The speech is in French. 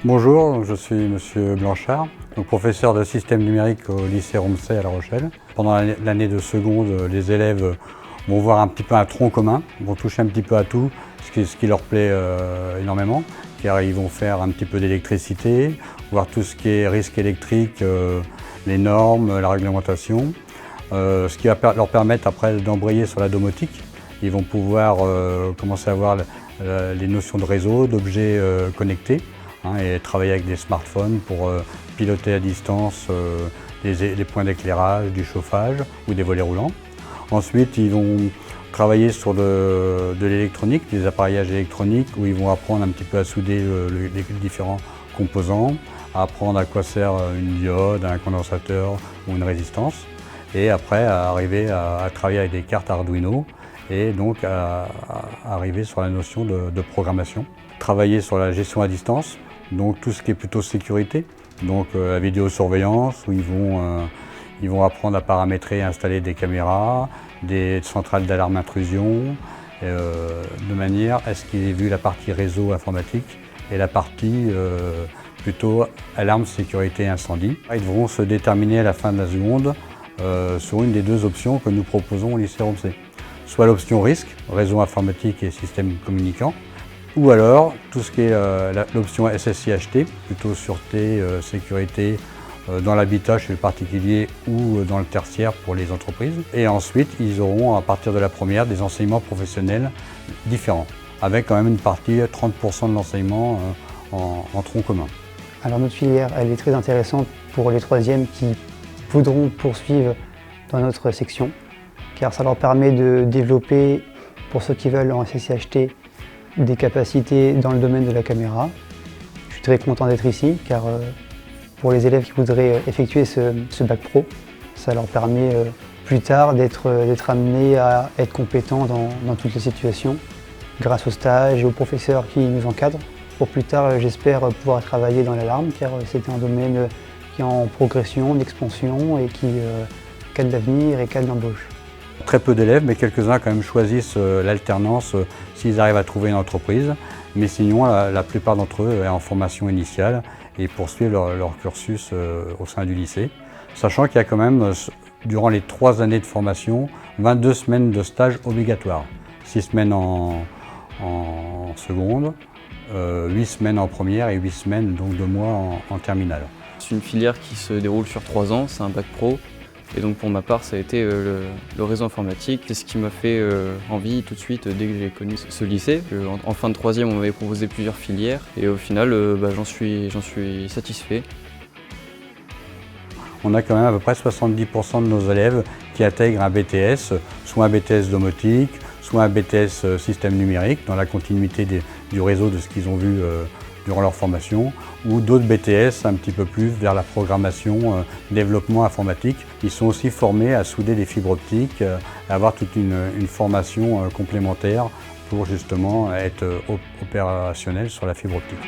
Bonjour, je suis Monsieur Blanchard, professeur de système numérique au lycée Romsey à La Rochelle. Pendant l'année de seconde, les élèves vont voir un petit peu un tronc commun, vont toucher un petit peu à tout, ce qui leur plaît énormément, car ils vont faire un petit peu d'électricité, voir tout ce qui est risque électrique, les normes, la réglementation, ce qui va leur permettre après d'embrayer sur la domotique. Ils vont pouvoir commencer à voir les notions de réseau, d'objets connectés, et travailler avec des smartphones pour piloter à distance les points d'éclairage, du chauffage ou des volets roulants. Ensuite, ils vont travailler sur de l'électronique, des appareillages électroniques où ils vont apprendre un petit peu à souder les différents composants, à apprendre à quoi sert une diode, un condensateur ou une résistance, et après à arriver à travailler avec des cartes Arduino et donc à arriver sur la notion de programmation. Travailler sur la gestion à distance, donc tout ce qui est plutôt sécurité, donc la vidéosurveillance où ils vont apprendre à paramétrer et installer des caméras, des centrales d'alarme intrusion, de manière à ce qu'ils aient vu la partie réseau informatique et la partie plutôt alarme sécurité incendie. Ils devront se déterminer à la fin de la seconde sur une des deux options que nous proposons au lycée Romsey. Soit l'option risque, réseau informatique et système communicant, ou alors tout ce qui est l'option SSIHT, plutôt sûreté, sécurité dans l'habitat chez le particulier ou dans le tertiaire pour les entreprises. Et ensuite, ils auront à partir de la première des enseignements professionnels différents, avec quand même une partie 30% de l'enseignement en tronc commun. Alors notre filière, elle est très intéressante pour les troisièmes qui voudront poursuivre dans notre section, car ça leur permet de développer, pour ceux qui veulent en SSIHT, des capacités dans le domaine de la caméra. Je suis très content d'être ici, car pour les élèves qui voudraient effectuer ce bac pro, ça leur permet plus tard d'être amenés à être compétents dans toutes les situations, grâce aux stages et aux professeurs qui nous encadrent. Pour plus tard, j'espère pouvoir travailler dans l'alarme, car c'est un domaine qui est en progression, d'expansion et qui a de l'avenir et qui a de l'embauche. Très peu d'élèves, mais quelques-uns quand même choisissent l'alternance s'ils arrivent à trouver une entreprise. Mais sinon, la plupart d'entre eux sont en formation initiale et poursuivent leur cursus au sein du lycée. Sachant qu'il y a quand même, durant les 3 années de formation, 22 semaines de stage obligatoires. 6 semaines en seconde, 8 semaines en première et 8 semaines, donc 2 mois en terminale. C'est une filière qui se déroule sur 3 ans, c'est un bac pro. Et donc pour ma part, ça a été le réseau informatique. C'est ce qui m'a fait envie tout de suite dès que j'ai connu ce lycée. En fin de 3e, on m'avait proposé plusieurs filières et au final, j'en suis satisfait. On a quand même à peu près 70% de nos élèves qui intègrent un BTS, soit un BTS domotique, soit un BTS système numérique, dans la continuité du réseau de ce qu'ils ont vu durant leur formation, ou d'autres BTS un petit peu plus vers la programmation, développement informatique. Ils sont aussi formés à souder des fibres optiques, à avoir toute une formation complémentaire pour justement être opérationnels sur la fibre optique.